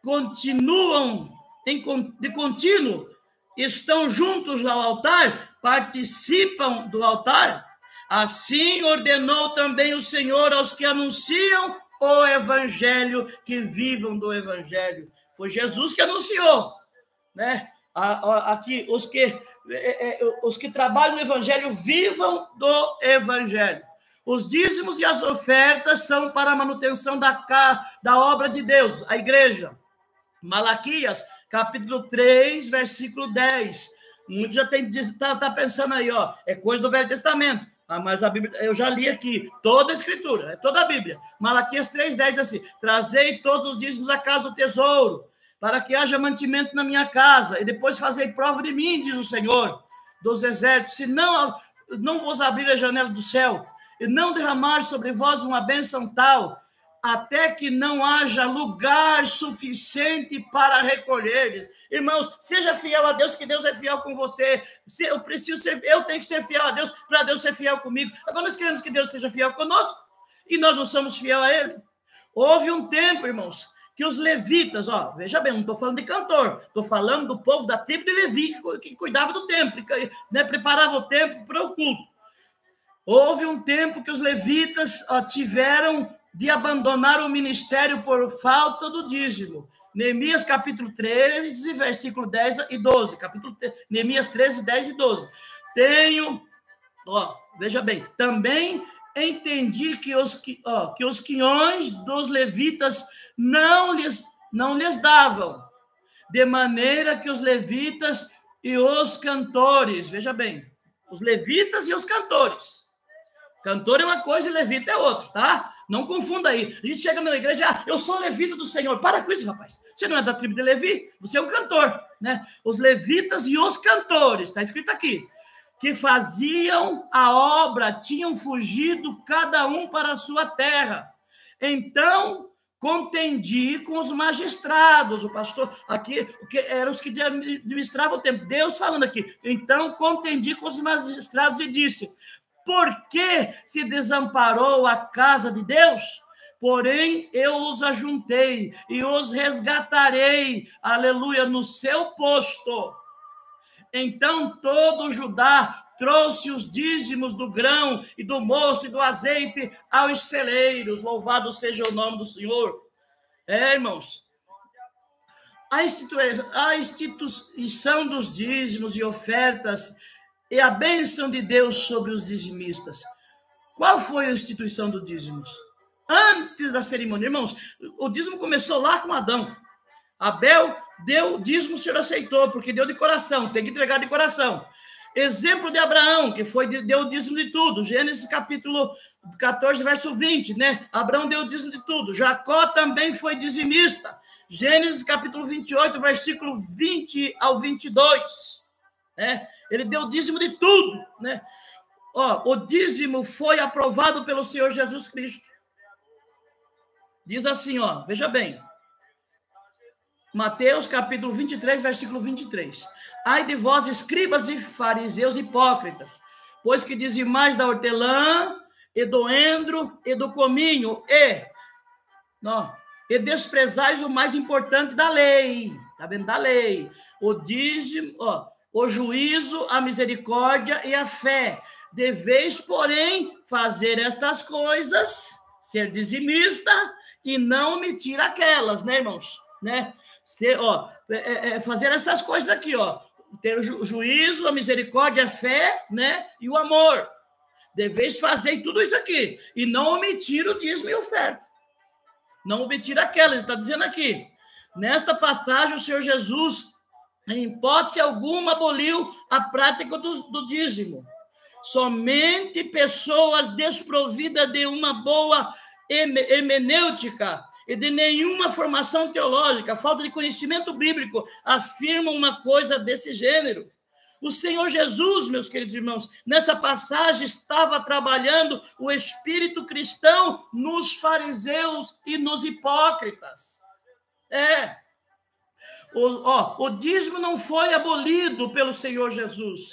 continuam de contínuo estão juntos ao altar, participam do altar. Assim ordenou também o Senhor aos que anunciam o evangelho, que vivam do evangelho. Foi Jesus que anunciou, né? Aqui, os que trabalham no evangelho, vivam do evangelho. Os dízimos e as ofertas são para a manutenção da obra de Deus, a igreja. Malaquias, capítulo 3, versículo 10. Muitos já tá pensando aí, é coisa do Velho Testamento. Mas a Bíblia, eu já li aqui, toda a Escritura, toda a Bíblia. Malaquias 3,10 diz assim: trazei todos os dízimos à casa do tesouro, para que haja mantimento na minha casa, e depois fazei prova de mim, diz o Senhor dos exércitos, se não vos abrir a janela do céu, e não derramar sobre vós uma bênção tal, até que não haja lugar suficiente para recolheres. Irmãos, seja fiel a Deus, que Deus é fiel com você. Eu tenho que ser fiel a Deus para Deus ser fiel comigo. Agora nós queremos que Deus seja fiel conosco e nós não somos fiel a Ele. Houve um tempo, irmãos, que os levitas, veja bem, não estou falando de cantor, estou falando do povo da tribo de Levi, que cuidava do templo, né, preparava o templo para o culto. Houve um tempo que os levitas tiveram de abandonar o ministério por falta do dízimo. Neemias capítulo 13, versículo 10 e 12. Neemias 13, 10 e 12. Veja bem, também entendi que os quinhões dos levitas não lhes davam, de maneira que os levitas e os cantores, veja bem, os levitas e os cantores. Cantor é uma coisa e levita é outra, tá? Não confunda aí. A gente chega na igreja, eu sou levita do Senhor. Para com isso, rapaz. Você não é da tribo de Levi, você é um cantor, né? Os levitas e os cantores, está escrito aqui, que faziam a obra, tinham fugido cada um para a sua terra. Então, contendi com os magistrados, o pastor, aqui, que eram os que administravam o tempo. Deus falando aqui. Então, contendi com os magistrados e disse: por que se desamparou a casa de Deus? Porém, eu os ajuntei e os resgatarei, aleluia, no seu posto. Então, todo Judá trouxe os dízimos do grão e do mosto e do azeite aos celeiros. Louvado seja o nome do Senhor. Irmãos, a instituição dos dízimos e ofertas e a bênção de Deus sobre os dizimistas. Qual foi a instituição dos dízimos? Antes da cerimônia, irmãos, o dízimo começou lá com Adão. Abel deu o dízimo, o Senhor aceitou, porque deu de coração, tem que entregar de coração. Exemplo de Abraão, que deu o dízimo de tudo. Gênesis capítulo 14, verso 20, né? Abraão deu o dízimo de tudo. Jacó também foi dizimista. Gênesis capítulo 28, versículo 20 ao 22. Ele deu o dízimo de tudo, né? O dízimo foi aprovado pelo Senhor Jesus Cristo. Diz assim, veja bem. Mateus capítulo 23, versículo 23. Ai de vós, escribas e fariseus hipócritas, pois que dizimais da hortelã, e do endro, e do cominho, e desprezais o mais importante da lei, tá vendo? Da lei, o dízimo, o juízo, a misericórdia e a fé. Deveis, porém, fazer estas coisas, ser dizimista e não omitir aquelas, né, irmãos? Né? Fazer essas coisas aqui, ter o juízo, a misericórdia, a fé, né, e o amor. Deveis fazer tudo isso aqui e não omitir o dízimo e oferta. Não omitir aquelas, ele está dizendo aqui. Nesta passagem, o Senhor Jesus, em hipótese alguma, aboliu a prática do dízimo. Somente pessoas desprovidas de uma boa hermenêutica e de nenhuma formação teológica, falta de conhecimento bíblico, afirmam uma coisa desse gênero. O Senhor Jesus, meus queridos irmãos, nessa passagem estava trabalhando o espírito cristão nos fariseus e nos hipócritas. O dízimo não foi abolido pelo Senhor Jesus.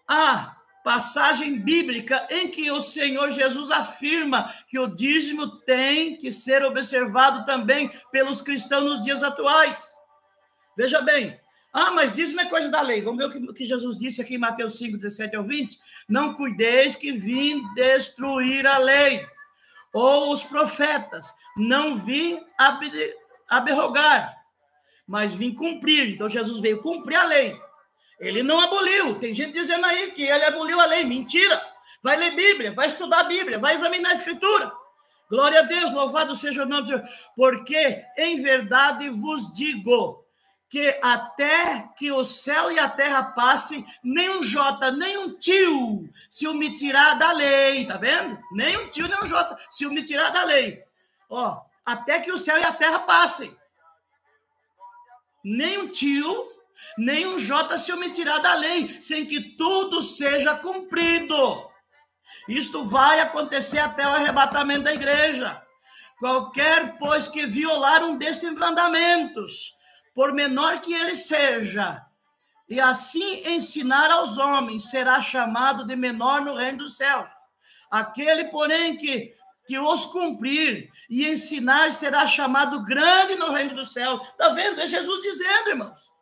Há passagem bíblica em que o Senhor Jesus afirma que o dízimo tem que ser observado também pelos cristãos nos dias atuais. Veja bem, mas dízimo é coisa da lei. Vamos ver o que Jesus disse aqui em Mateus 5, 17 ao 20. Não cuideis que vim destruir a lei, ou os profetas. Não vim abrogar, mas vim cumprir. Então Jesus veio cumprir a lei. Ele não aboliu. Tem gente dizendo aí que ele aboliu a lei. Mentira. Vai ler Bíblia, vai estudar a Bíblia, vai examinar a Escritura. Glória a Deus, louvado seja o nome do Senhor. Porque, em verdade, vos digo que até que o céu e a terra passem, nem um jota, nem um tio se omitirá da lei. Tá vendo? Nem um tio, nem um jota se omitirá da lei. Até que o céu e a terra passem. Nem um tio, nem um jota se omitirá da lei, sem que tudo seja cumprido. Isto vai acontecer até o arrebatamento da igreja. Qualquer, pois, que violar um destes mandamentos, por menor que ele seja, e assim ensinar aos homens, será chamado de menor no reino dos céus. Aquele, porém, que os cumprir e ensinar, será chamado grande no reino do céu. Está vendo? É Jesus dizendo, irmãos.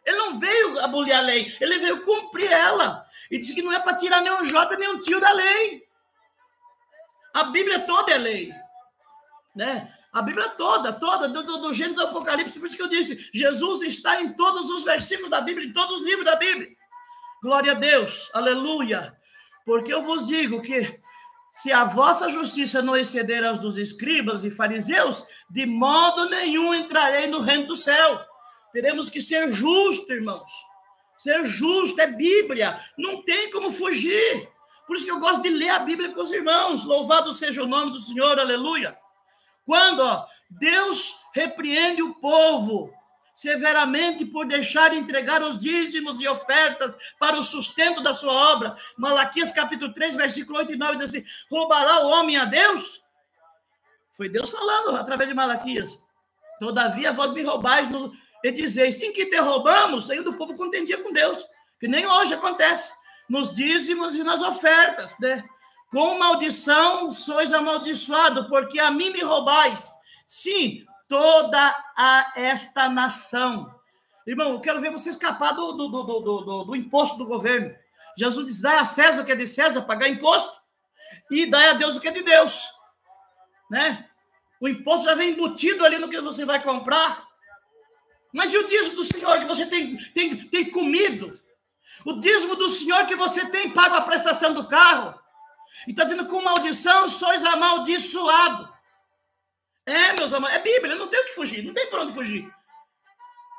Ele não veio abolir a lei, ele veio cumprir ela. E disse que não é para tirar nem um jota, nem um tio da lei. A Bíblia toda é lei. Né? A Bíblia toda, do Gênesis ao Apocalipse, por isso que eu disse, Jesus está em todos os versículos da Bíblia, em todos os livros da Bíblia. Glória a Deus, aleluia. Porque eu vos digo que se a vossa justiça não exceder aos dos escribas e fariseus, de modo nenhum entrarei no reino do céu. Teremos que ser justos, irmãos. Ser justo é Bíblia, não tem como fugir. Por isso que eu gosto de ler a Bíblia com os irmãos. Louvado seja o nome do Senhor, aleluia. Quando Deus repreende o povo severamente por deixar de entregar os dízimos e ofertas para o sustento da sua obra. Malaquias capítulo 3, versículo 8 e 9, diz assim, roubará o homem a Deus? Foi Deus falando através de Malaquias. Todavia vós me roubais e dizeis, em que te roubamos? Aí o povo contendia com Deus, que nem hoje acontece, nos dízimos e nas ofertas, né? Com maldição sois amaldiçoado, porque a mim me roubais. Sim, toda esta nação. Irmão, eu quero ver você escapar do imposto do governo. Jesus diz, dá a César o que é de César, pagar imposto, e dá a Deus o que é de Deus. Né? O imposto já vem embutido ali no que você vai comprar. Mas e o dízimo do Senhor que você tem comido? O dízimo do Senhor que você tem pago a prestação do carro? E está dizendo, com maldição sois amaldiçoado. Meus amados, é Bíblia, não tem o que fugir, não tem para onde fugir.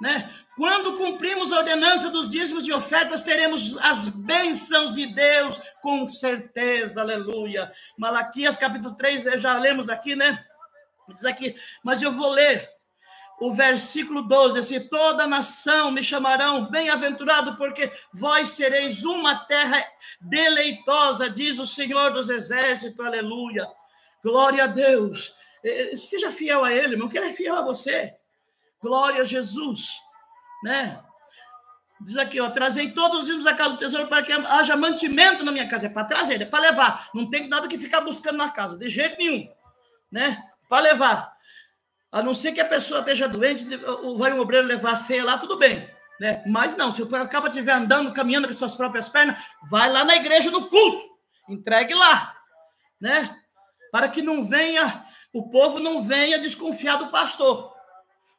Né? Quando cumprimos a ordenança dos dízimos e ofertas, teremos as bênçãos de Deus, com certeza, aleluia. Malaquias capítulo 3, já lemos aqui, né? Diz aqui, mas eu vou ler o versículo 12, assim, toda nação me chamarão bem-aventurado, porque vós sereis uma terra deleitosa, diz o Senhor dos Exércitos, aleluia. Glória a Deus. Seja fiel a Ele, irmão, que Ele é fiel a você. Glória a Jesus, né? Diz aqui, ó, trazei todos os ídolos da casa do tesouro para que haja mantimento na minha casa. É para trazer, é para levar. Não tem nada que ficar buscando na casa, de jeito nenhum, né? Para levar. A não ser que a pessoa esteja doente, vai um obreiro levar a ceia lá, tudo bem, né? Mas não, se o acaba estiver andando, caminhando com suas próprias pernas, vai lá na igreja no culto, entregue lá, né? Para que não venha, o povo não venha desconfiar do pastor.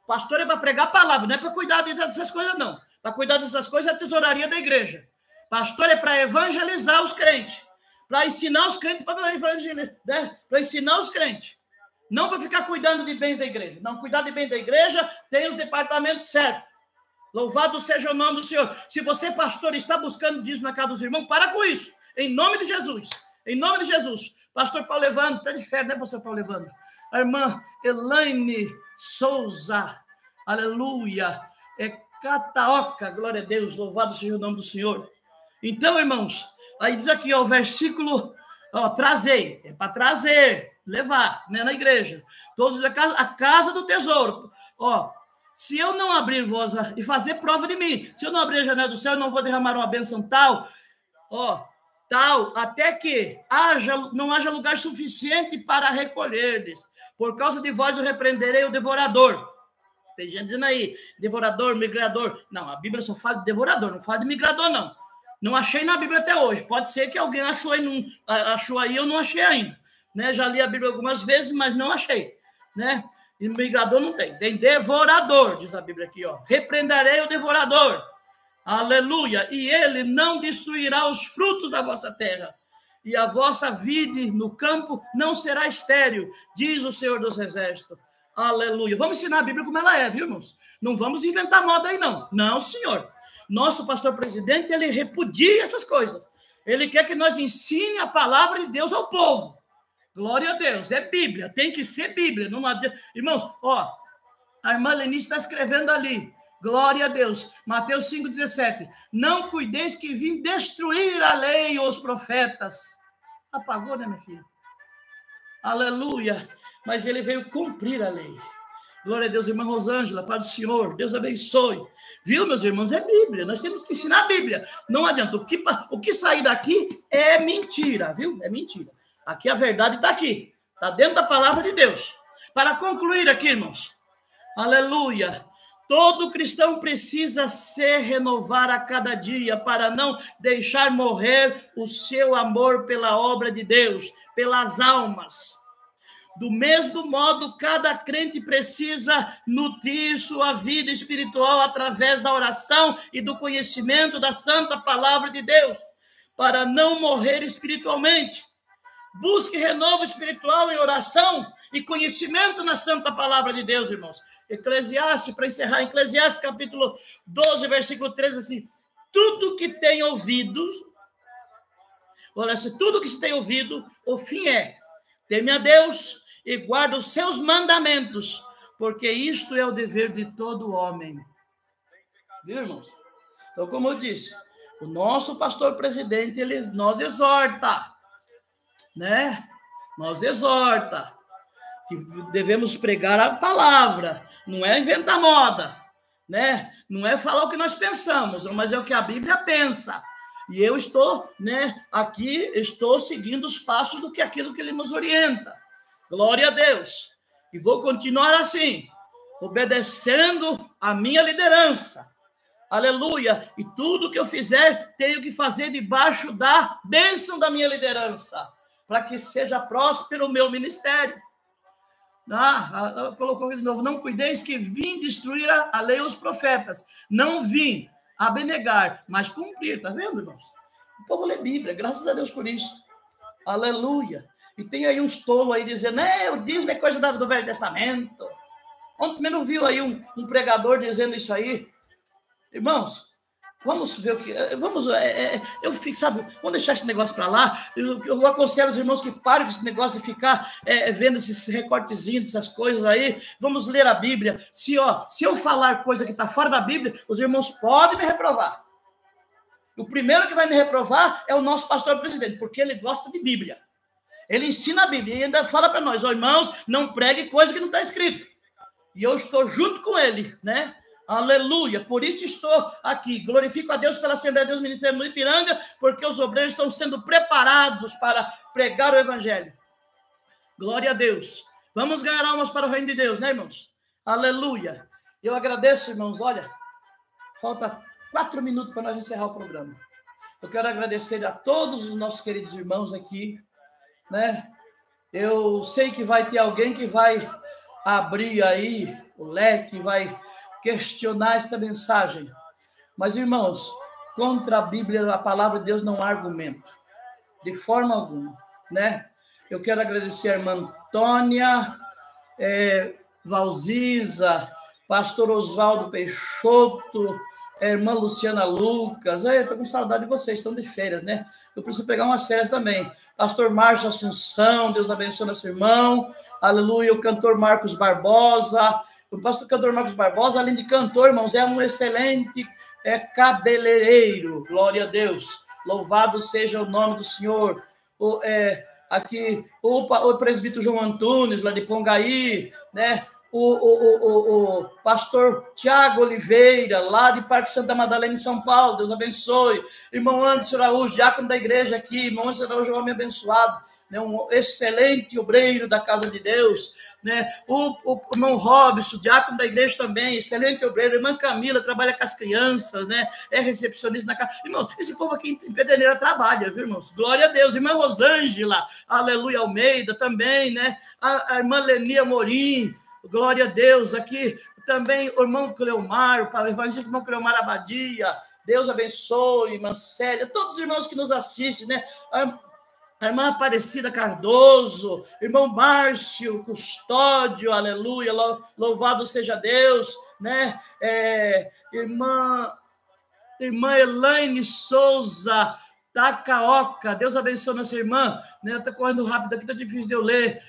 O pastor é para pregar a palavra, não é para cuidar dessas coisas, não. Para cuidar dessas coisas é a tesouraria da igreja. Pastor é para evangelizar os crentes, para ensinar os crentes, né? Para ensinar os crentes. Não para ficar cuidando de bens da igreja. Não, cuidar de bens da igreja tem os departamentos certos. Louvado seja o nome do Senhor. Se você, pastor, está buscando disso na casa dos irmãos, para com isso. Em nome de Jesus. Em nome de Jesus. Pastor Paulo Evandro, está de férias, né, pastor Paulo Evandro? A irmã Elaine Souza. Aleluia. É Cataoca, glória a Deus. Louvado seja o nome do Senhor. Então, irmãos, aí diz aqui, ó, o versículo, ó, trazei. É para trazer. Levar, né, na igreja. Todos a casa do tesouro. Ó, se eu não abrir voz e fazer prova de mim, se eu não abrir a janela do céu, eu não vou derramar uma bênção tal, ó, tal, até que não haja lugar suficiente para recolherdes. Por causa de vós eu repreenderei o devorador. Tem gente dizendo aí, devorador, migrador. Não, a Bíblia só fala de devorador, não fala de migrador, não. Não achei na Bíblia até hoje. Pode ser que alguém achou aí, eu não achei ainda. Né? Já li a Bíblia algumas vezes, mas não achei, né? E migrador não tem. Tem devorador, diz a Bíblia aqui, ó. Repreenderei o devorador. Aleluia. E ele não destruirá os frutos da vossa terra. E a vossa vide no campo não será estéril, diz o Senhor dos Exércitos. Aleluia. Vamos ensinar a Bíblia como ela é, viu, irmãos? Não vamos inventar moda aí, não. Não, senhor. Nosso pastor presidente, ele repudia essas coisas. Ele quer que nós ensine a palavra de Deus ao povo. Glória a Deus, é Bíblia, tem que ser Bíblia. Não adianta. Irmãos, ó, a irmã Lenice está escrevendo ali. Glória a Deus. Mateus 5,17. Não cuideis que vim destruir a lei ou os profetas. Apagou, né, minha filha? Aleluia. Mas ele veio cumprir a lei. Glória a Deus, irmã Rosângela, Pai do Senhor, Deus abençoe. Viu, meus irmãos? É Bíblia, nós temos que ensinar a Bíblia. Não adianta, o que sair daqui é mentira, viu? É mentira. Aqui a verdade está aqui, está dentro da palavra de Deus. Para concluir aqui, irmãos, aleluia, todo cristão precisa se renovar a cada dia para não deixar morrer o seu amor pela obra de Deus, pelas almas. Do mesmo modo, cada crente precisa nutrir sua vida espiritual através da oração e do conhecimento da santa palavra de Deus, para não morrer espiritualmente. Busque renovo espiritual em oração e conhecimento na santa palavra de Deus, irmãos. Eclesiastes, para encerrar, Eclesiastes capítulo 12, versículo 13, assim, tudo que tem ouvido, olha, se tudo que se tem ouvido, o fim é, teme a Deus e guarda os seus mandamentos, porque isto é o dever de todo homem. Viu, irmãos? Então, como eu disse, o nosso pastor presidente, ele nos exorta, né? Nos exorta que devemos pregar a palavra, não é inventar moda, né? Não é falar o que nós pensamos, mas é o que a Bíblia pensa. E eu estou, né, aqui estou seguindo os passos do que aquilo que ele nos orienta. Glória a Deus. E vou continuar assim, obedecendo a minha liderança. Aleluia. E tudo que eu fizer, tenho que fazer debaixo da bênção da minha liderança, para que seja próspero o meu ministério. Colocou de novo, não cuideis que vim destruir a lei e os profetas. Não vim abnegar, mas cumprir. Está vendo, irmãos? O povo lê Bíblia, graças a Deus por isso. Aleluia. E tem aí uns tolos aí dizendo, o dízimo é coisa do Velho Testamento. Ontem mesmo viu aí um pregador dizendo isso aí. Irmãos, vamos ver o que... eu fico, sabe, vamos deixar esse negócio para lá. Eu aconselho os irmãos que parem com esse negócio de ficar vendo esses recortezinhos, essas coisas aí. Vamos ler a Bíblia. Se eu falar coisa que está fora da Bíblia, os irmãos podem me reprovar. O primeiro que vai me reprovar é o nosso pastor presidente, porque ele gosta de Bíblia. Ele ensina a Bíblia e ainda fala para nós, irmãos, não pregue coisa que não está escrito. E eu estou junto com ele, né? Aleluia. Por isso estou aqui. Glorifico a Deus pela Assembleia de Deus Ministério no Ipiranga, porque os obreiros estão sendo preparados para pregar o Evangelho. Glória a Deus. Vamos ganhar almas para o reino de Deus, né, irmãos? Aleluia. Eu agradeço, irmãos. Olha, falta 4 minutos para nós encerrar o programa. Eu quero agradecer a todos os nossos queridos irmãos aqui, né? Eu sei que vai ter alguém que vai abrir aí o leque, vai questionar esta mensagem. Mas, irmãos, contra a Bíblia, a palavra de Deus não há argumento, de forma alguma, né? Eu quero agradecer a irmã Antônia, Valziza, pastor Oswaldo Peixoto, a irmã Luciana Lucas. Eu estou com saudade de vocês, estão de férias, né? Eu preciso pegar umas férias também. Pastor Márcio Assunção, Deus abençoe nosso irmão. Aleluia. O cantor Marcos Barbosa. O pastor cantor Marcos Barbosa, além de cantor, irmãos, é um excelente cabeleireiro. Glória a Deus. Louvado seja o nome do Senhor. Aqui, o presbítero João Antunes, lá de Pongaí, né? O pastor Tiago Oliveira, lá de Parque Santa Madalena, em São Paulo, Deus abençoe. Irmão Anderson Araújo, diácono da igreja aqui, irmão Anderson Araújo, homem abençoado, né? Um excelente obreiro da casa de Deus, né? O irmão Robson, diácono da igreja também, excelente obreiro. Irmã Camila, trabalha com as crianças, né? É recepcionista na casa. Irmão, esse povo aqui em Pedreira trabalha, viu, irmãos? Glória a Deus. Irmã Rosângela, aleluia, Almeida também, né? A irmã Lenia Morim, glória a Deus. Aqui também o irmão Cleomar, o evangelista irmão Cleomar Abadia, Deus abençoe, irmã Célia, todos os irmãos que nos assistem, né? A irmã Aparecida Cardoso, irmão Márcio Custódio, aleluia, louvado seja Deus, né? Irmã Elaine Souza Takaoka, Deus abençoe nossa irmã, né? Está correndo rápido aqui, está difícil de eu ler.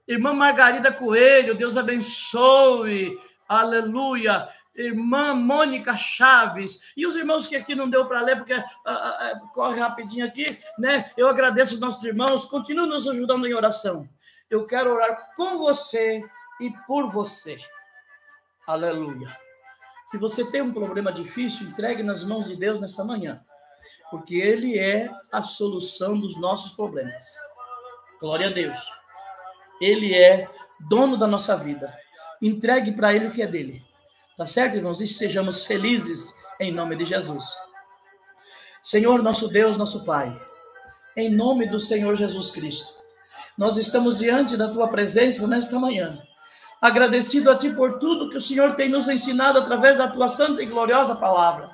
Irmã Margarida Coelho, Deus abençoe, aleluia. Irmã Mônica Chaves, e os irmãos que aqui não deu para ler, porque corre rapidinho aqui, né? Eu agradeço aos nossos irmãos, continuem nos ajudando em oração. Eu quero orar com você e por você. Aleluia. Se você tem um problema difícil, entregue nas mãos de Deus nessa manhã, porque Ele é a solução dos nossos problemas. Glória a Deus. Ele é dono da nossa vida. Entregue para Ele o que é dele. Tá certo, irmãos? E sejamos felizes em nome de Jesus. Senhor, nosso Deus, nosso Pai, em nome do Senhor Jesus Cristo, nós estamos diante da Tua presença nesta manhã, agradecido a Ti por tudo que o Senhor tem nos ensinado através da Tua santa e gloriosa palavra.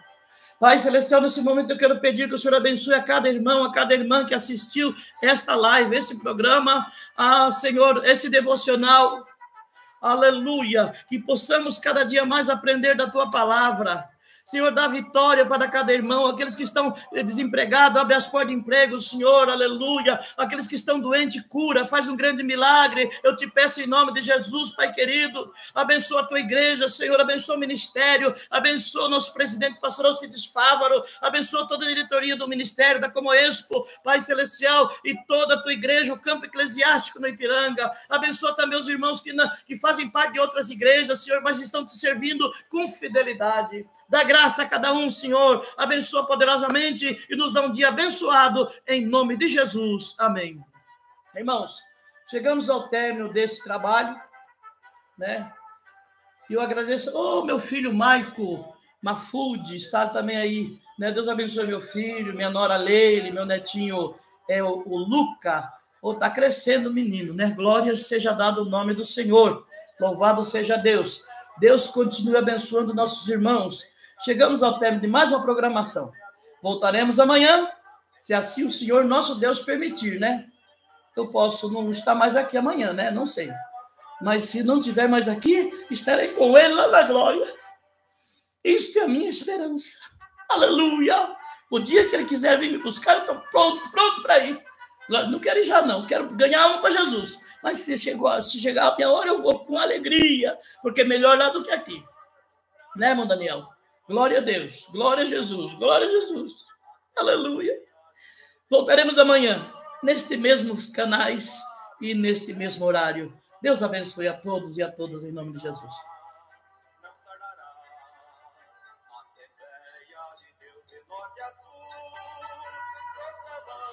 Pai Celestial, nesse momento eu quero pedir que o Senhor abençoe a cada irmão, a cada irmã que assistiu esta live, esse programa, Senhor, esse devocional. Aleluia, que possamos cada dia mais aprender da Tua palavra. Senhor, dá vitória para cada irmão, aqueles que estão desempregados, abre as portas de emprego, Senhor, aleluia. Aqueles que estão doentes, cura, faz um grande milagre. Eu te peço em nome de Jesus, Pai querido, abençoa a Tua igreja, Senhor, abençoa o ministério, abençoa o nosso presidente, pastor Alcides Fávaro, abençoa toda a diretoria do ministério, da Comoexpo, Pai Celestial, e toda a Tua igreja, o campo eclesiástico no Ipiranga. Abençoa também os irmãos que fazem parte de outras igrejas, Senhor, mas estão te servindo com fidelidade. Dá graça a cada um, Senhor. Abençoa poderosamente e nos dá um dia abençoado, em nome de Jesus. Amém. Irmãos, chegamos ao término desse trabalho, né? E eu agradeço, meu filho Maico Mafud, está também aí, né? Deus abençoe meu filho, minha nora Leile, meu netinho o Luca. Está crescendo o menino, né? Glória seja dado o nome do Senhor. Louvado seja Deus. Deus continue abençoando nossos irmãos. Chegamos ao término de mais uma programação. Voltaremos amanhã, se assim o Senhor nosso Deus permitir, né? Eu posso não estar mais aqui amanhã, né? Não sei. Mas se não estiver mais aqui, estarei com Ele lá na glória. Isto é a minha esperança. Aleluia! O dia que Ele quiser vir me buscar, eu estou pronto para ir. Não quero ir já, não. Quero ganhar alma para Jesus. Mas se chegar a minha hora, eu vou com alegria, porque é melhor lá do que aqui. Né, irmão Daniel? Glória a Deus. Glória a Jesus. Glória a Jesus. Aleluia. Voltaremos amanhã, nestes mesmos canais e neste mesmo horário. Deus abençoe a todos e a todas em nome de Jesus.